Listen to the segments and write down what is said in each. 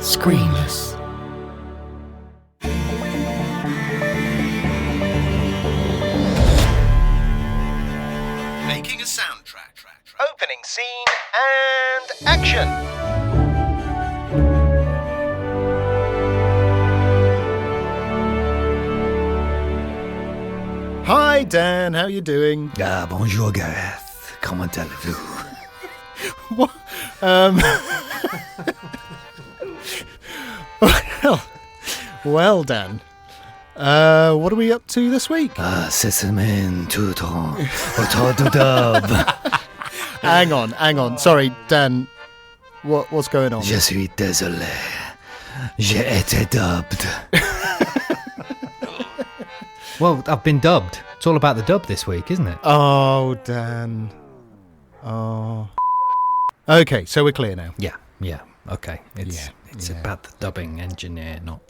Screenless. Making a soundtrack. Opening scene and action. Hi Dan, how you doing? Bonjour Gareth, comment allez-vous? What? Well Dan, what are we up to this week? Cette semaine, tout autour du dub. Hang on. Sorry, Dan, what's going on? Je suis désolé. J'ai été dubbed. Well, I've been dubbed. It's all about the dub this week, isn't it? Oh, Dan. Oh. Okay, so we're clear now. Yeah, okay. It's about the dubbing engineer, not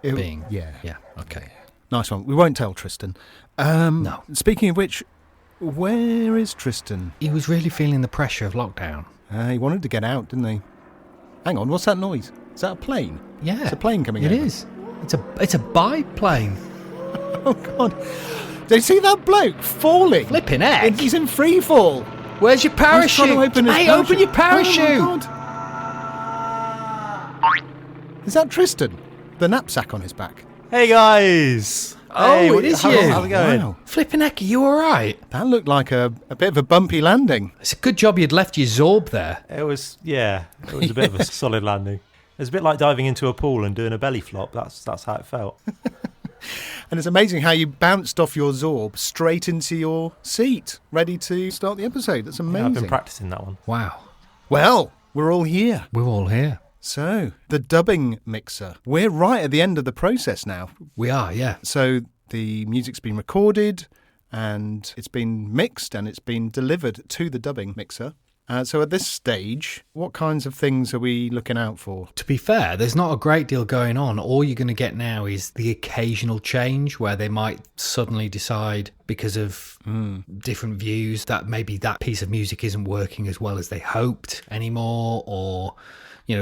being. Yeah, okay. Nice one. We won't tell Tristan. No. Speaking of which, where is Tristan? He was really feeling the pressure of lockdown. He wanted to get out, didn't he? Hang on, what's that noise? Is that a plane? Yeah. It's a plane coming It over. is. It's a biplane. Oh, God. Did you see that bloke falling? Flipping heck. He's in free fall. Where's your parachute? He's trying to open his Hey, parachute. open your parachute! Oh, my God. Is that Tristan? The knapsack on his back. Hey guys! Oh, Hey, it is how's you. it going? Wow. Flipping heck, are you alright? That looked like a bit of a bumpy landing. It's a good job you'd left your Zorb there. It was a bit of a solid landing. It was a bit like diving into a pool and doing a belly flop. That's how it felt. And it's amazing how you bounced off your Zorb straight into your seat, ready to start the episode. That's amazing. Yeah, I've been practicing that one. Wow. Well, we're all here. We're all here. So, the dubbing mixer. We're right at the end of the process now. We are, yeah. So, the music's been recorded and it's been mixed and it's been delivered to the dubbing mixer. So at this stage, what kinds of things are we looking out for? To be fair, there's not a great deal going on. All you're going to get now is the occasional change where they might suddenly decide, because of different views, that maybe that piece of music isn't working as well as they hoped anymore, or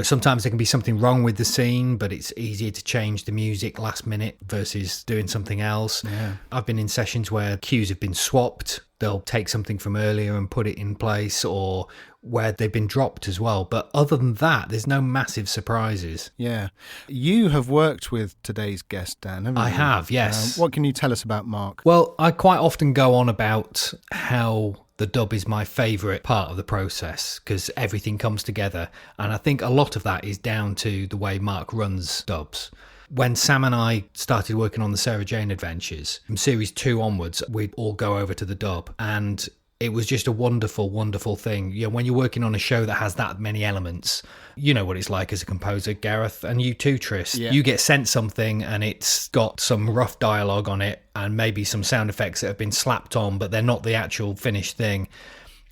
sometimes there can be something wrong with the scene, but it's easier to change the music last minute versus doing something else. Yeah. I've been in sessions where cues have been swapped. They'll take something from earlier and put it in place, or where they've been dropped as well. But other than that, there's no massive surprises. Yeah. You have worked with today's guest, Dan, haven't you? I have, yes. What can you tell us about Mark? Well, I quite often go on about how the dub is my favourite part of the process because everything comes together. And I think a lot of that is down to the way Mark runs dubs. When Sam and I started working on the Sarah Jane Adventures, from series 2 onwards, we'd all go over to the dub. And it was just a wonderful, wonderful thing. When you're working on a show that has that many elements, you know what it's like as a composer, Gareth, and you too, Tris. Yeah. You get sent something and it's got some rough dialogue on it and maybe some sound effects that have been slapped on, but they're not the actual finished thing.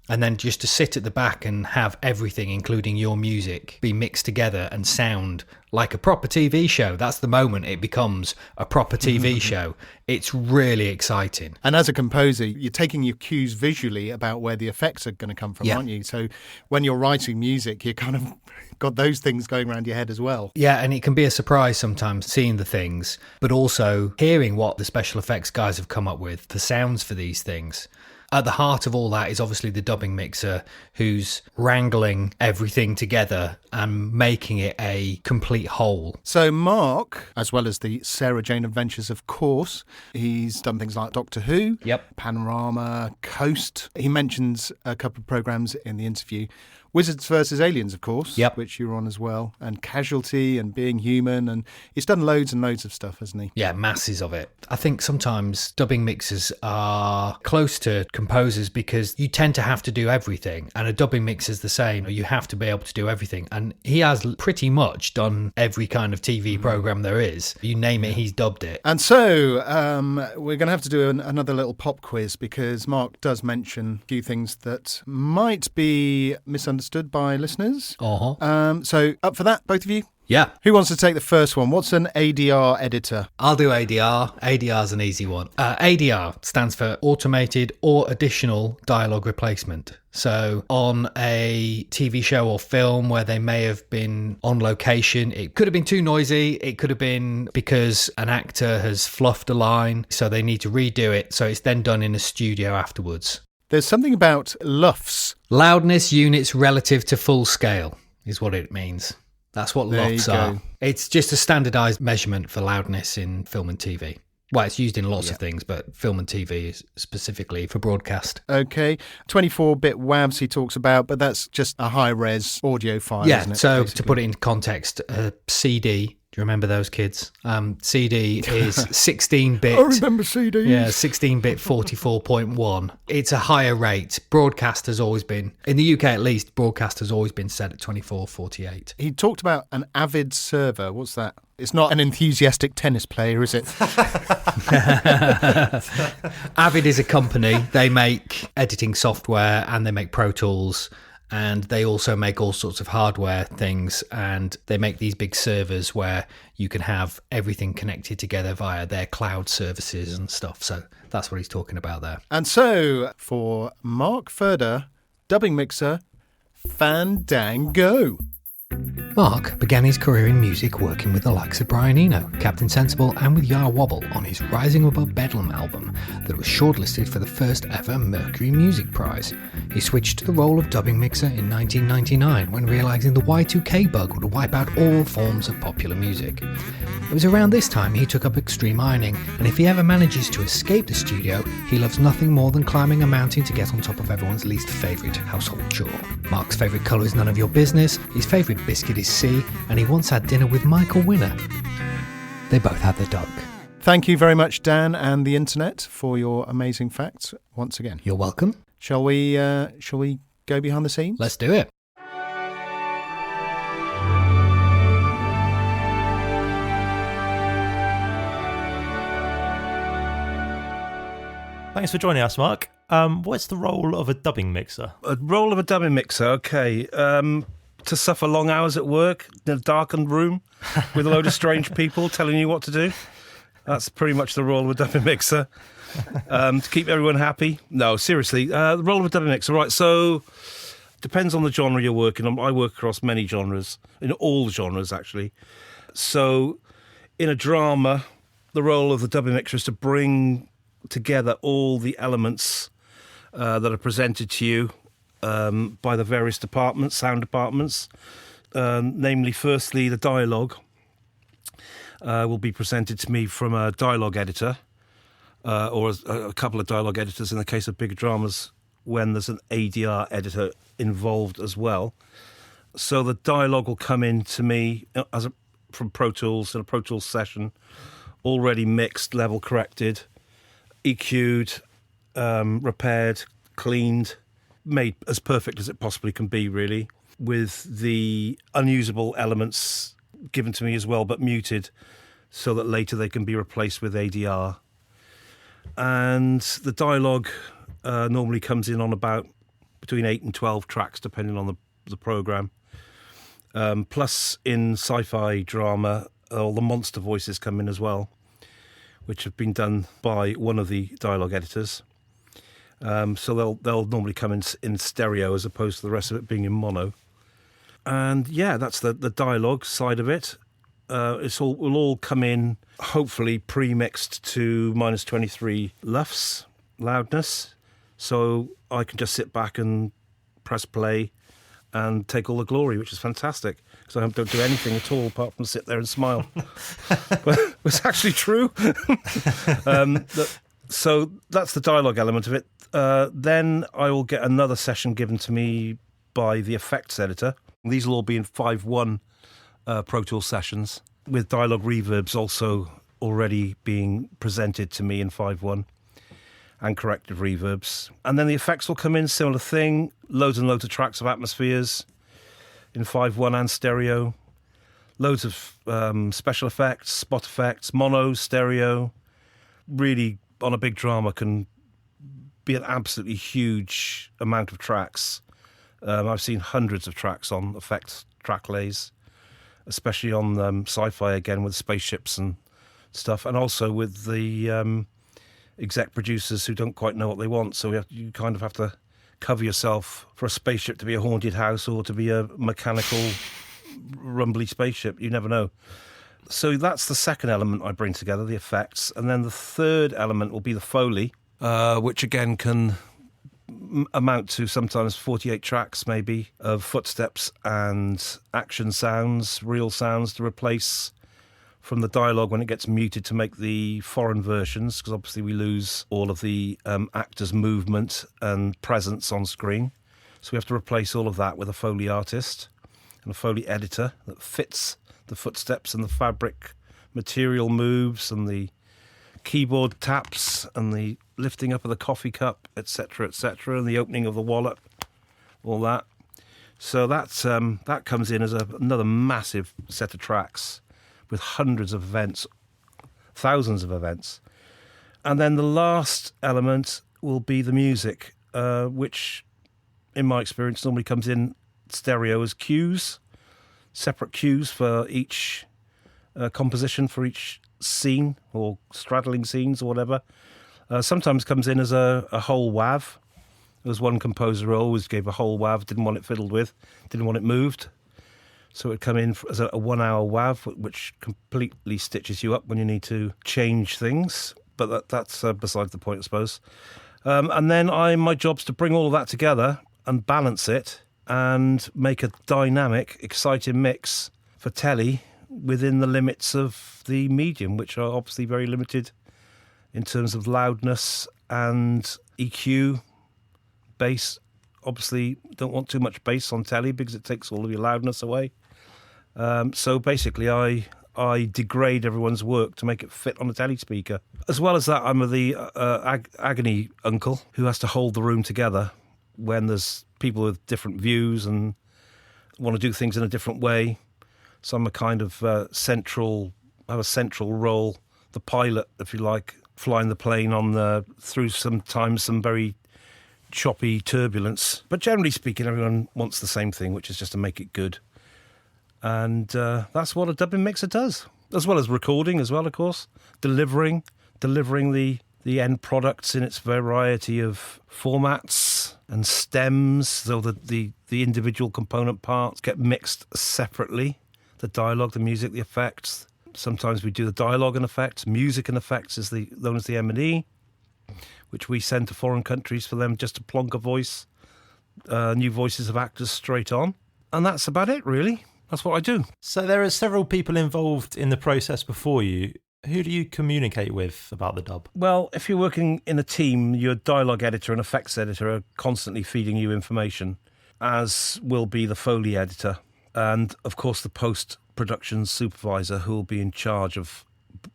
And then just to sit at the back and have everything, including your music, be mixed together and sound like a proper TV show. That's the moment it becomes a proper TV show. It's really exciting. And as a composer, you're taking your cues visually about where the effects are going to come from, Yeah. aren't you? So when you're writing music, you kind of got those things going around your head as well. Yeah, and it can be a surprise sometimes seeing the things, but also hearing what the special effects guys have come up with, the sounds for these things. At the heart of all that is obviously the dubbing mixer, who's wrangling everything together and making it a complete whole. So Mark, as well as the Sarah Jane Adventures, of course, he's done things like Doctor Who, Yep. Panorama, Coast. He mentions a couple of programmes in the interview. Wizards vs. Aliens, of course, Yep. which you're on as well, and Casualty and Being Human, and he's done loads and loads of stuff, hasn't he? Yeah, masses of it. I think sometimes dubbing mixers are close to composers because you tend to have to do everything, and a dubbing mixer's the same. You have to be able to do everything, and he has pretty much done every kind of TV program there is. You name it, he's dubbed it. And so we're going to have to do another little pop quiz because Mark does mention a few things that might be misunderstood by listeners. Uh-huh. So up for that, both of you? Yeah, Who wants to take the first one? What's an ADR editor? I'll do ADR. ADR is an easy one. ADR stands for Automated or Additional Dialogue Replacement. So on a TV show or film where they may have been on location, it could have been too noisy. It could have been because an actor has fluffed a line, so they need to redo it. So it's then done in a studio afterwards. There's something about LUFS. Loudness units relative to full scale is what it means. That's what There LUFS you go. are. It's just a standardized measurement for loudness in film and TV. Well, it's used in lots of things, but film and TV is specifically for broadcast. Okay. 24-bit WAVs he talks about, but that's just a high-res audio file, Yeah, isn't it? so basically? to put it in context, CD, do you remember those kids? CD is 16-bit. I remember CDs. Yeah, 16-bit 44.1. It's a higher rate. Broadcast has always been, in the UK at least, broadcast has always been set at 2448. He talked about an Avid server. What's that? It's not an enthusiastic tennis player, is it? Avid is a company. They make editing software and they make Pro Tools, and they also make all sorts of hardware things, and they make these big servers where you can have everything connected together via their cloud services and stuff. So that's what he's talking about there. And so, for Mark Ferda, dubbing mixer, Fandango. Mark began his career in music working with the likes of Brian Eno, Captain Sensible, and with Yar Wobble on his Rising Above Bedlam album that was shortlisted for the first ever Mercury Music Prize. He switched to the role of dubbing mixer in 1999 when realising the Y2K bug would wipe out all forms of popular music. It was around this time he took up extreme ironing, and if he ever manages to escape the studio, he loves nothing more than climbing a mountain to get on top of everyone's least favourite household chore. Mark's favourite colour is none of your business, his favourite biscuit is C, and he once had dinner with Michael Winner. They both had the duck. Thank you very much, Dan and the internet, for your amazing facts once again. You're welcome. Shall we go behind the scenes? Let's do it. Thanks for joining us, Mark. What's the role of a dubbing mixer? A role of a dubbing mixer, okay. To suffer long hours at work in a darkened room with a load of strange people telling you what to do. That's pretty much the role of a dubbing mixer. To keep everyone happy. No, seriously, the role of a dubbing mixer. Right, so depends on the genre you're working on. I work across many genres, in all genres actually. So in a drama, the role of the dubbing mixer is to bring together all the elements that are presented to you by the various departments, sound departments. Namely, firstly, the dialogue will be presented to me from a dialogue editor or a couple of dialogue editors in the case of bigger dramas when there's an ADR editor involved as well. So the dialogue will come in to me from Pro Tools in a Pro Tools session, already mixed, level corrected, EQ'd, repaired, cleaned, made as perfect as it possibly can be, really, with the unusable elements given to me as well, but muted, so that later they can be replaced with ADR. And the dialogue normally comes in on about between 8 and 12 tracks, depending on the programme. Plus, in sci-fi drama, all the monster voices come in as well, which have been done by one of the dialogue editors. So they'll normally come in stereo as opposed to the rest of it being in mono. And yeah, that's the dialogue side of it. Will all come in, hopefully pre-mixed to minus 23 LUFS, loudness. So I can just sit back and press play and take all the glory, which is fantastic. Because I don't do anything at all apart from sit there and smile. But it's actually true. So that's the dialogue element of it. Then I will get another session given to me by the effects editor. These will all be in 5.1 Pro Tools sessions, with dialogue reverbs also already being presented to me in 5.1 and corrected reverbs. And then the effects will come in, similar thing, loads and loads of tracks of atmospheres in 5.1 and stereo, loads of special effects, spot effects, mono, stereo. Really, on a big drama, can be an absolutely huge amount of tracks. I've seen hundreds of tracks on effects track lays, especially on sci-fi again with spaceships and stuff, and also with the exec producers who don't quite know what they want. So you kind of have to cover yourself for a spaceship to be a haunted house or to be a mechanical, rumbly spaceship. You never know. So that's the second element I bring together, the effects. And then the third element will be the Foley, which again can amount to sometimes 48 tracks maybe of footsteps and action sounds, real sounds to replace from the dialogue when it gets muted to make the foreign versions, because obviously we lose all of the actors' movement and presence on screen. So we have to replace all of that with a Foley artist and a Foley editor that fits the footsteps and the fabric material moves and the keyboard taps and the lifting up of the coffee cup, etc., and the opening of the wallet, all that. So that comes in as another massive set of tracks with hundreds of events, thousands of events. And then the last element will be the music, which, in my experience, normally comes in stereo as cues, separate cues for each composition, for each scene or straddling scenes or whatever. Sometimes comes in as a whole WAV. There was one composer who always gave a whole WAV, didn't want it fiddled with, didn't want it moved. So it would come in as a 1 hour WAV, which completely stitches you up when you need to change things. But that's beside the point, I suppose. And then my job's to bring all of that together and balance it and make a dynamic, exciting mix for telly within the limits of the medium, which are obviously very limited in terms of loudness and EQ, bass. Obviously, don't want too much bass on telly because it takes all of your loudness away. So basically, I degrade everyone's work to make it fit on a telly speaker. As well as that, I'm the agony uncle who has to hold the room together when there's people with different views and want to do things in a different way. So I'm a kind of I have a central role, the pilot, if you like, flying the plane through sometimes some very choppy turbulence. But generally speaking, everyone wants the same thing, which is just to make it good. And that's what a dubbing mixer does, as well as recording as well, of course, delivering the end products in its variety of formats and stems, so that the individual component parts get mixed separately. The dialogue, the music, the effects. Sometimes we do the dialogue and effects. Music and effects is known as the M&E, which we send to foreign countries for them just to plonk a voice, new voices of actors straight on. And that's about it, really. That's what I do. So there are several people involved in the process before you. Who do you communicate with about the dub? Well, if you're working in a team, your dialogue editor and effects editor are constantly feeding you information, as will be the Foley editor. And, of course, the post-production supervisor who will be in charge of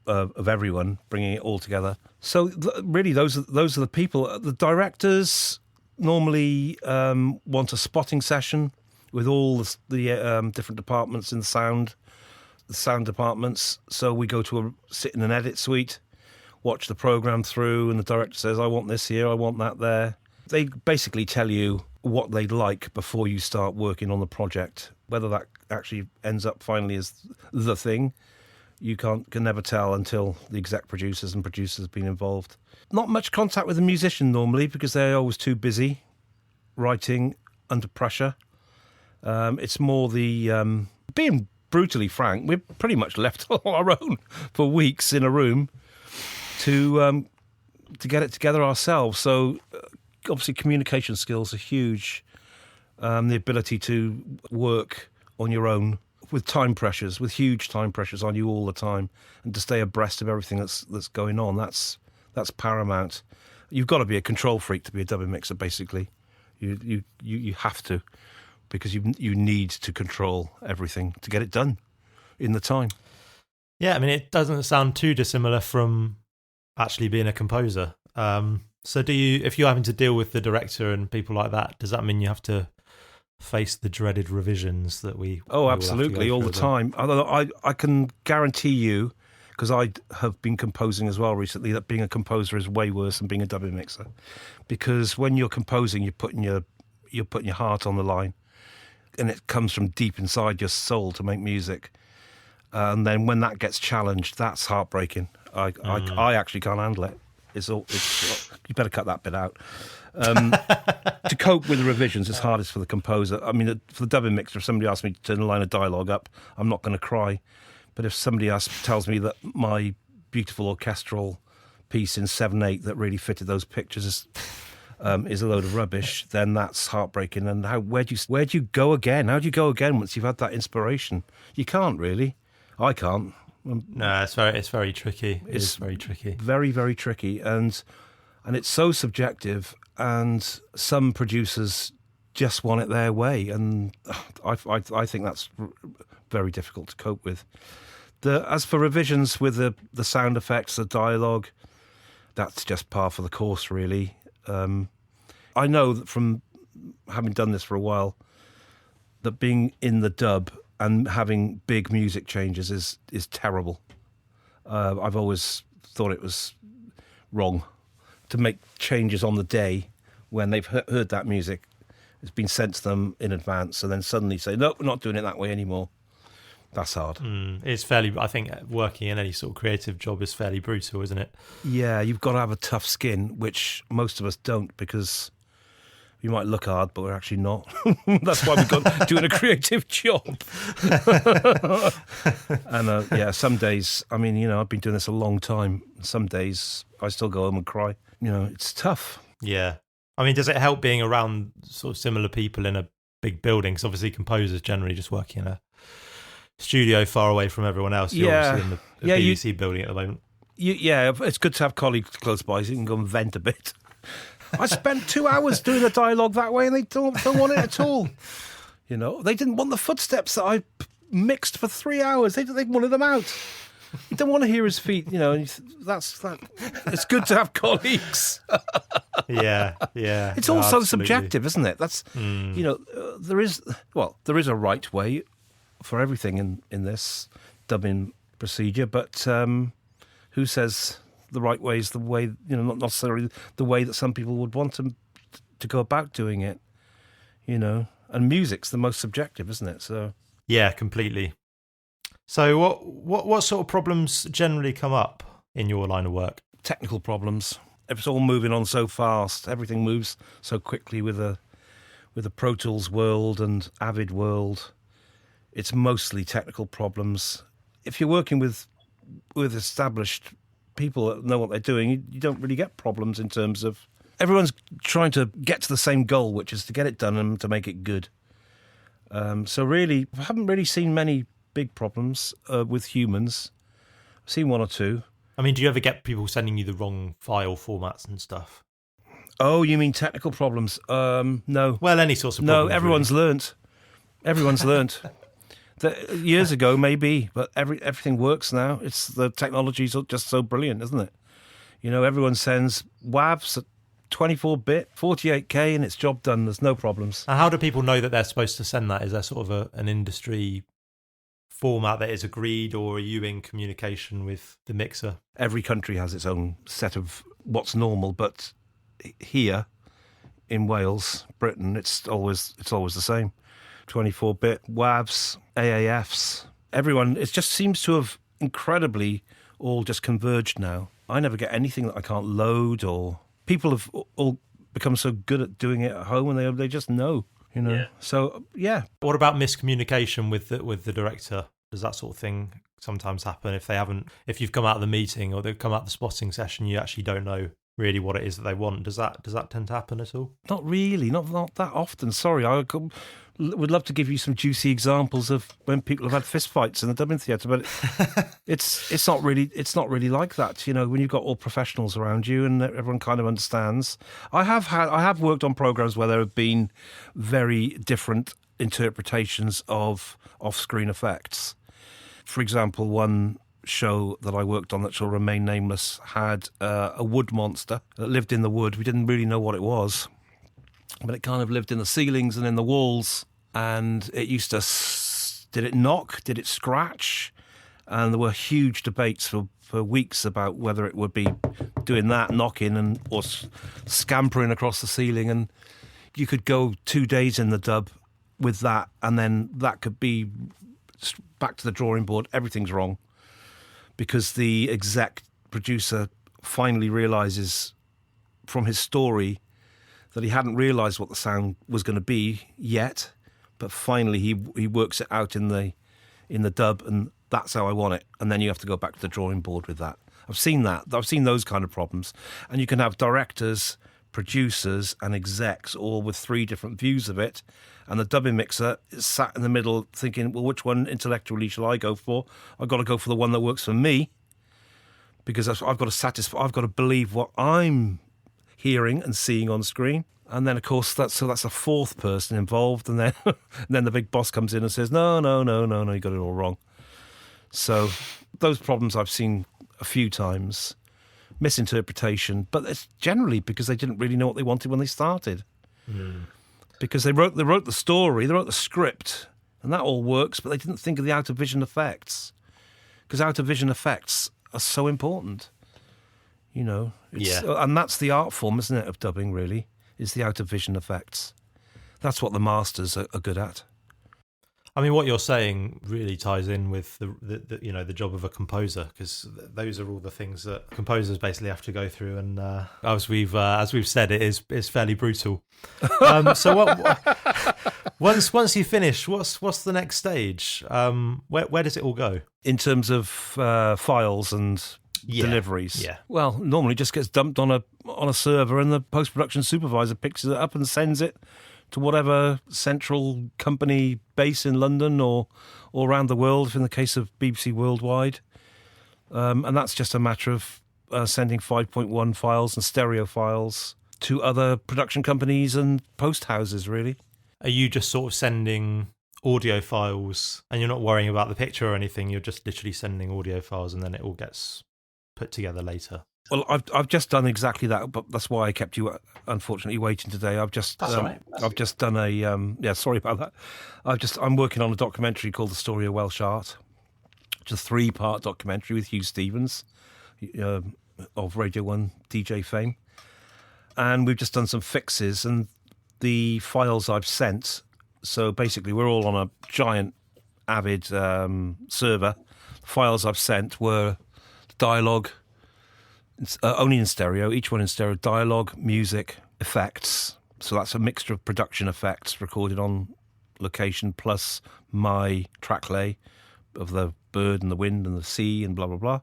everyone, bringing it all together. So, really, those are the people. The directors normally want a spotting session with all the different departments in the sound departments. So we go to sit in an edit suite, watch the program through, and the director says, I want this here, I want that there. They basically tell you what they'd like before you start working on the project. Whether that actually ends up finally as the thing, you can never tell until the exec producers and producers have been involved. Not much contact with the musician normally because they're always too busy writing under pressure. It's more the being brutally frank, we're pretty much left on our own for weeks in a room to get it together ourselves. So obviously communication skills are huge. The ability to work on your own with huge time pressures on you all the time, and to stay abreast of everything that's going on. That's paramount. You've got to be a control freak to be a dubbing mixer. Basically, you have to, because you need to control everything to get it done in the time. Yeah, I mean, it doesn't sound too dissimilar from actually being a composer. So if you're having to deal with the director and people like that, does that mean you have to face the dreaded revisions that we... Oh, absolutely, all the time. Although I can guarantee you, because I have been composing as well recently, that being a composer is way worse than being a dubbing mixer. Because when you're composing, you're putting your heart on the line. and it comes from deep inside your soul to make music. And then when that gets challenged, that's heartbreaking. I actually can't handle it. You better cut that bit out. To cope with the revisions, it's hardest for the composer. I mean, for the dubbing mixer, if somebody asks me to turn a line of dialogue up, I'm not going to cry. But if somebody else tells me that my beautiful orchestral piece in 7/8 that really fitted those pictures is a load of rubbish, then that's heartbreaking. And where do you go again? How do you go again once you've had that inspiration? You can't really. I can't. No, it's very tricky. It's very tricky. Very, very tricky, and it's so subjective. And some producers just want it their way, and I think that's very difficult to cope with. As for revisions with the sound effects, the dialogue, that's just par for the course, really. I know that from having done this for a while, that being in the dub and having big music changes is terrible. I've always thought it was wrong to make changes on the day when they've heard that music. It's been sent to them in advance, and then suddenly say, no, we're not doing it that way anymore. That's hard. It's fairly, I think working in any sort of creative job is fairly brutal, isn't it? Yeah, you've got to have a tough skin, which most of us don't, because we might look hard, but we're actually not. That's why we've got doing a creative job. And yeah, some days, I mean, I've been doing this a long time. Some days I still go home and cry. It's tough. Yeah. I mean, does it help being around sort of similar people in a big building? Because obviously composers generally just work in a studio far away from everyone else. You're obviously in the BBC building at the moment. Yeah, it's good to have colleagues close by so you can go and vent a bit. I spent 2 hours doing the dialogue that way, and they don't want it at all. They didn't want the footsteps that I mixed for 3 hours. They wanted them out. You don't want to hear his feet. That's that. It's good to have colleagues. Yeah. It's also subjective, isn't it? That's there is a right way for everything in this dubbing procedure, but who says the right way is the way, not necessarily the way that some people would want to go about doing it, and music's the most subjective, isn't it? So yeah, completely. So what sort of problems generally come up in your line of work? Technical problems. It's all moving on so fast. Everything moves so quickly with the Pro Tools world and Avid world. It's mostly technical problems. If you're working with established people that know what they're doing, you don't really get problems in terms of everyone's trying to get to the same goal, which is to get it done and to make it good. So really, I haven't really seen many big problems with humans. I've seen one or two. I mean, do you ever get people sending you the wrong file formats and stuff? Oh, you mean technical problems? No. Well, any sorts of problems. No, everyone's learnt. Everyone's learnt. Years ago, maybe, but everything works now. The technology's just so brilliant, isn't it? Everyone sends WAVs at 24-bit, 48K, and it's job done. There's no problems. And how do people know that they're supposed to send that? Is there sort of an industry format that is agreed, or are you in communication with the mixer? Every country has its own set of what's normal, but here in Wales, Britain, it's always the same. 24-bit WAVs, AAFs, everyone. It just seems to have incredibly all just converged now. I never get anything that I can't load, or people have all become so good at doing it at home, and they just know. Yeah. So yeah. What about miscommunication with the director? Does that sort of thing sometimes happen if you've come out of the meeting or they've come out of the spotting session, you actually don't know really what it is that they want? Does that tend to happen at all? Not really, not that often. Sorry, I would love to give you some juicy examples of when people have had fistfights in the dubbing theatre, but it's not really like that. When you've got all professionals around you and everyone kind of understands. I have worked on programs where there have been very different interpretations of off-screen effects. For example, one show that I worked on that shall remain nameless had a wood monster that lived in the wood. We didn't really know what it was, but it kind of lived in the ceilings and in the walls, and it used to... Did it knock? Did it scratch? And there were huge debates for weeks about whether it would be doing that, knocking, or scampering across the ceiling. And you could go 2 days in the dub with that, and then that could be back to the drawing board. Everything's wrong because the exec producer finally realises from his story that he hadn't realised what the sound was going to be yet, but finally he works it out in the dub, and that's how I want it. And then you have to go back to the drawing board with that. I've seen that. I've seen those kind of problems. And you can have directors, producers and execs all with 3 different views of it, and the dubbing mixer is sat in the middle thinking, well, which one intellectually shall I go for? I've got to go for the one that works for me, because I've got to believe what I'm hearing and seeing on screen. And then, of course, that's a 4th person involved, and then and then the big boss comes in and says, no, you got it all wrong. So those problems I've seen a few times. Misinterpretation, but it's generally because they didn't really know what they wanted when they started. Because they wrote the story, they wrote the script, and that all works, but they didn't think of the out of vision effects, because out of vision effects are so important. And that's the art form, isn't it, of dubbing? Really, is the out of vision effects. That's what the masters are good at. I mean, what you're saying really ties in with the job of a composer, because those are all the things that composers basically have to go through, and as we've said, it's fairly brutal. So once you finish, what's the next stage? Where does it all go in terms of files and deliveries? Yeah. Well, normally it just gets dumped on a server, and the post production supervisor picks it up and sends it to whatever central company base in London or around the world, if in the case of BBC Worldwide. And that's just a matter of sending 5.1 files and stereo files to other production companies and post houses, really. Are you just sort of sending audio files and you're not worrying about the picture or anything? You're just literally sending audio files and then it all gets put together later? Well, I've just done exactly that, but that's why I kept you unfortunately waiting today. I've just done a sorry about that. I'm working on a documentary called The Story of Welsh Art, which is a 3-part documentary with Hugh Stevens of Radio 1 DJ fame, and we've just done some fixes and the files I've sent. So basically, we're all on a giant Avid server. The files I've sent were dialogue. It's only in stereo, each one in stereo, dialogue, music, effects. So that's a mixture of production effects recorded on location plus my track lay of the bird and the wind and the sea and blah, blah, blah.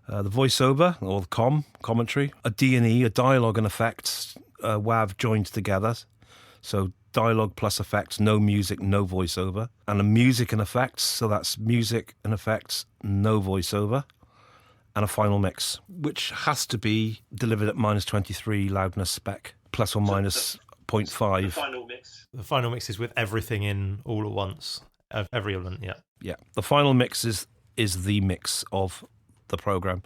The voiceover, or the commentary, a D&E, a dialogue and effects, WAV joined together. So dialogue plus effects, no music, no voiceover. And a music and effects, so that's music and effects, no voiceover. And a final mix, which has to be delivered at minus 23 loudness spec, plus or minus 0.5. The final mix is with everything in all at once, every element, yeah. Yeah, the final mix is the mix of the programme.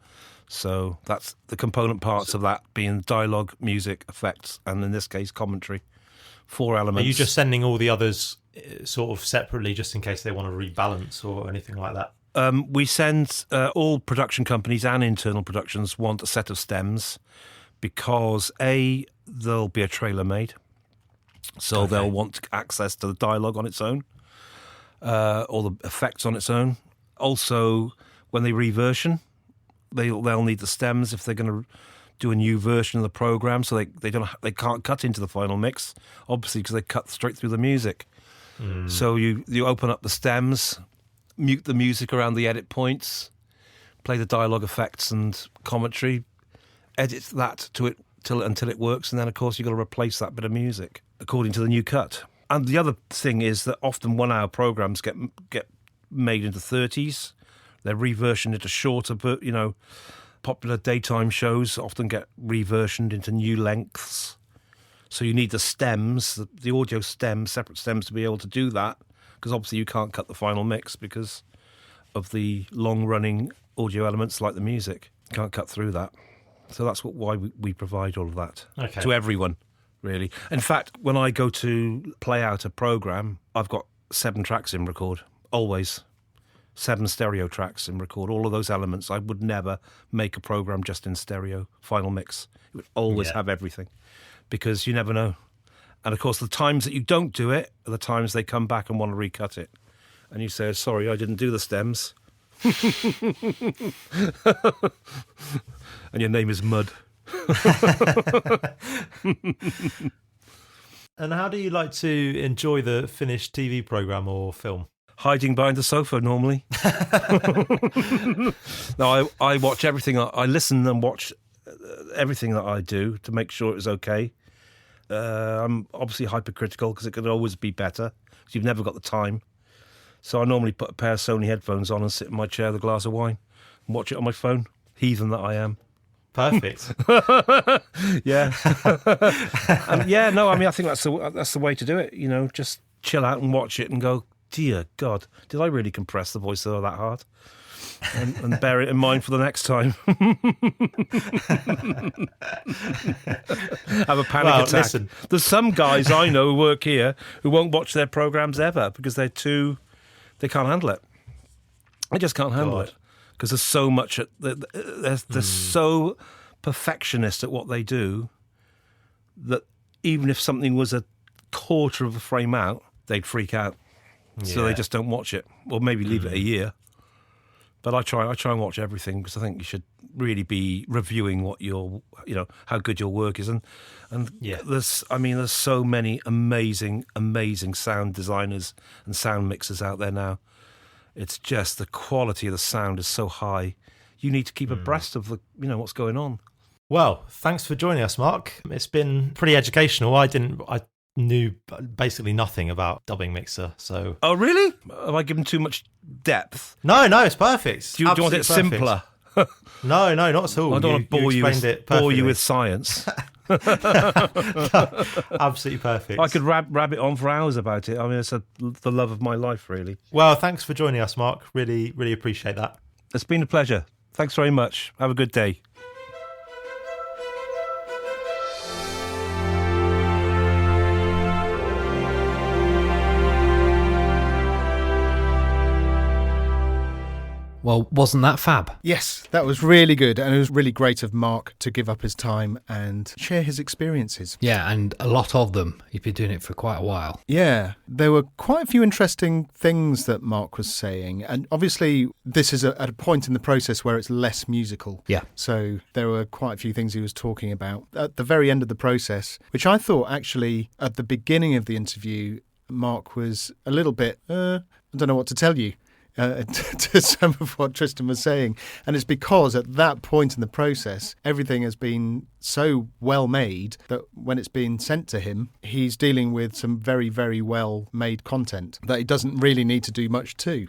So that's the component parts of that being dialogue, music, effects, and in this case, commentary. 4 elements. Are you just sending all the others sort of separately just in case they want to rebalance or anything like that? We send all production companies and internal productions want a set of stems because there'll be a trailer made, so they'll want access to the dialogue on its own, or the effects on its own. Also, when they reversion, they'll need the stems if they're going to do a new version of the program, so they can't cut into the final mix, obviously, because they cut straight through the music. So you open up the stems, mute the music around the edit points, play the dialogue effects and commentary, edit that to it until it works, and then of course you've got to replace that bit of music according to the new cut. And the other thing is that often 1-hour programs get made into 30s. They're reversioned into shorter, but popular daytime shows often get reversioned into new lengths. So you need the stems, the audio stems, separate stems to be able to do that. Because obviously you can't cut the final mix because of the long-running audio elements like the music. You can't cut through that. So that's why we provide all of that to everyone, really. In fact, when I go to play out a program, I've got 7 tracks in record, always. 7 stereo tracks in record, all of those elements. I would never make a program just in stereo, final mix. It would always have everything because you never know. And, of course, the times that you don't do it are the times they come back and want to recut it. And you say, sorry, I didn't do the stems. And your name is Mud. And how do you like to enjoy the finished TV programme or film? Hiding behind the sofa, normally. No, I watch everything. I listen and watch everything that I do to make sure it's okay. I'm obviously hypercritical because it could always be better because you've never got the time. So I normally put a pair of Sony headphones on and sit in my chair with a glass of wine and watch it on my phone. Heathen that I am. Perfect. Yeah. I think that's the way to do it. You know, just chill out and watch it and go, dear God, did I really compress the voice that hard? And bear it in mind for the next time. Have a panic attack. Listen. There's some guys I know who work here who won't watch their programmes ever because they can't handle it. They just can't handle it because there's so much. They're so perfectionist at what they do that even if something was a quarter of a frame out, they'd freak out. So they just don't watch it, or maybe leave it a year. But I try and watch everything because I think you should really be reviewing what how good your work is, and there's so many amazing sound designers and sound mixers out there now. It's just the quality of the sound is so high. You need to keep abreast of what's going on. Well, thanks for joining us, Mark. It's been pretty educational. I knew basically nothing about Dubbing Mixer, so... Oh, really? Have I given too much depth? No, it's perfect. Do you want it simpler? No, not at all. I don't want to bore you with science. Absolutely perfect. I could rabbit on for hours about it. I mean, it's the love of my life, really. Well, thanks for joining us, Mark. Really, really appreciate that. It's been a pleasure. Thanks very much. Have a good day. Well, wasn't that fab? Yes, that was really good. And it was really great of Mark to give up his time and share his experiences. Yeah, and a lot of them. He'd been doing it for quite a while. Yeah, there were quite a few interesting things that Mark was saying. And obviously, this is at a point in the process where it's less musical. Yeah. So there were quite a few things he was talking about at the very end of the process, which I thought actually at the beginning of the interview, Mark was a little bit, I don't know what to tell you. To some of what Tristan was saying. And it's because at that point in the process, everything has been so well made that when it's being sent to him, he's dealing with some very, very well made content that he doesn't really need to do much to.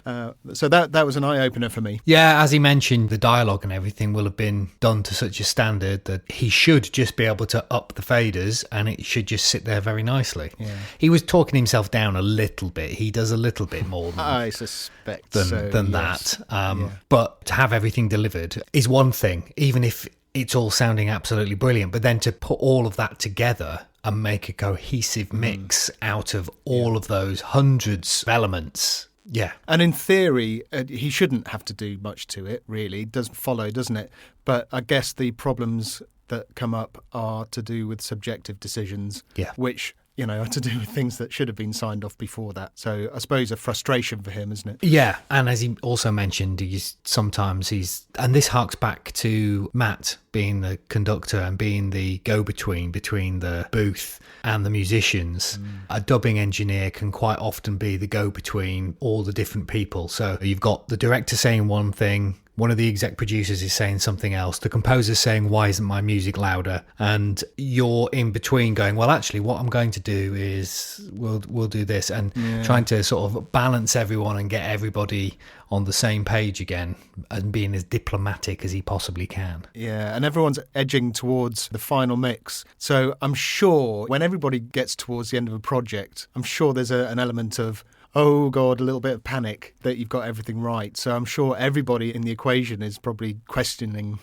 So that was an eye-opener for me. Yeah, as he mentioned, the dialogue and everything will have been done to such a standard that he should just be able to up the faders and it should just sit there very nicely. Yeah. He was talking himself down a little bit. He does a little bit more than I suspect than yes. that. But to have everything delivered is one thing, even if it's all sounding absolutely brilliant. But then to put all of that together and make a cohesive mix out of all of those hundreds of elements. Yeah. And in theory, he shouldn't have to do much to it, really. It does follow, doesn't it? But I guess the problems that come up are to do with subjective decisions, which... are to do with things that should have been signed off before that. So I suppose a frustration for him, isn't it? Yeah, and as he also mentioned, and this harks back to Matt being the conductor and being the go-between between the booth and the musicians. A dubbing engineer can quite often be the go-between all the different people. So you've got the director saying one thing, one of the exec producers is saying something else, the composer's saying, why isn't my music louder? And you're in between going, well, actually, what I'm going to do is we'll do this, and trying to sort of balance everyone and get everybody on the same page again and being as diplomatic as he possibly can. Yeah, and everyone's edging towards the final mix. So I'm sure when everybody gets towards the end of a project, I'm sure there's an element of, oh God, a little bit of panic that you've got everything right. So I'm sure everybody in the equation is probably questioning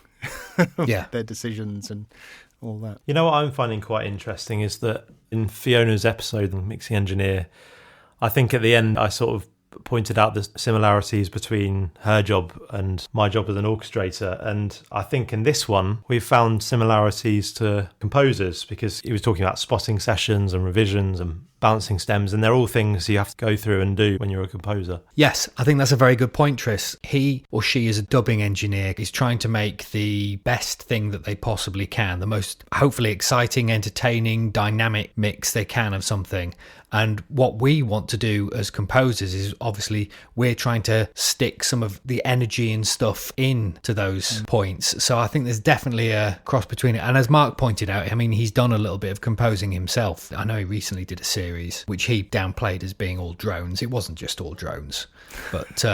their decisions and all that. You know what I'm finding quite interesting is that in Fiona's episode, The Mixing Engineer, I think at the end I sort of pointed out the similarities between her job and my job as an orchestrator. And I think in this one, we've found similarities to composers, because he was talking about spotting sessions and revisions and balancing stems, and they're all things you have to go through and do when you're a composer. Yes, I think that's a very good point, Tris. He or she as a dubbing engineer is trying to make the best thing that they possibly can, the most hopefully exciting, entertaining, dynamic mix they can of something. And what we want to do as composers is obviously we're trying to stick some of the energy and stuff into those points. So I think there's definitely a cross between it. And as Mark pointed out, I mean, he's done a little bit of composing himself. I know he recently did a series which he downplayed as being all drones. It wasn't just all drones. But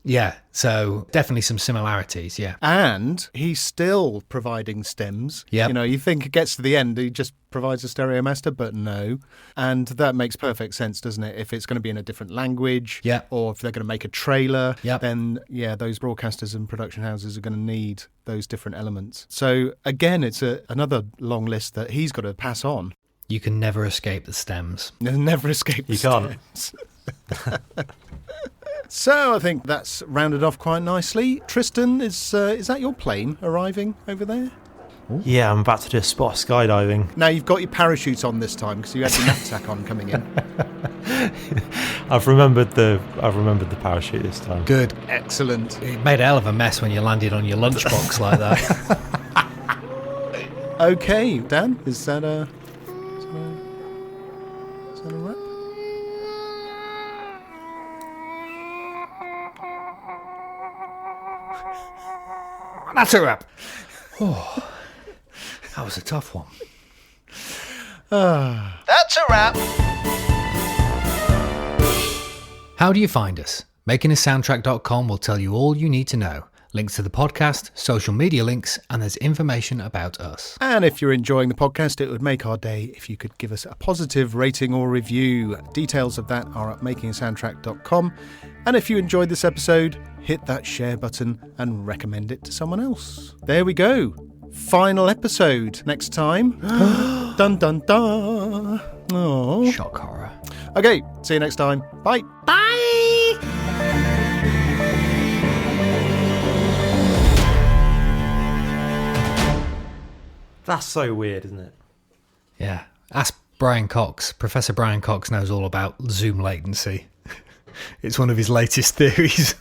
yeah, so definitely some similarities, yeah. And he's still providing stems. Yep. You know, you think it gets to the end, he just provides a stereo master, but no. And that makes perfect sense, doesn't it? If it's going to be in a different language, yeah, or if they're going to make a trailer, yep, then yeah, those broadcasters and production houses are going to need those different elements. So again, it's another long list that he's got to pass on. You can never escape the stems. Never escape the stems. So I think that's rounded off quite nicely. Tristan, is that your plane arriving over there? Ooh. Yeah, I'm about to do a spot of skydiving. Now you've got your parachutes on this time because you had your knapsack on coming in. I've remembered the parachute this time. Good, excellent. It made a hell of a mess when you landed on your lunchbox like that. Okay, Dan, is that a wrap? That's a wrap. Oh, that was a tough one. That's a wrap. How do you find us? Makingasoundtrack.com will tell you all you need to know. Links to the podcast, social media links, and there's information about us. And if you're enjoying the podcast, it would make our day if you could give us a positive rating or review. Details of that are at makingasoundtrack.com. And if you enjoyed this episode, hit that share button and recommend it to someone else. There we go. Final episode next time. Dun dun dun. Oh. Shock horror. Okay, see you next time. Bye. Bye. That's so weird, isn't it? Yeah. Ask Brian Cox. Professor Brian Cox knows all about zoom latency. It's one of his latest theories.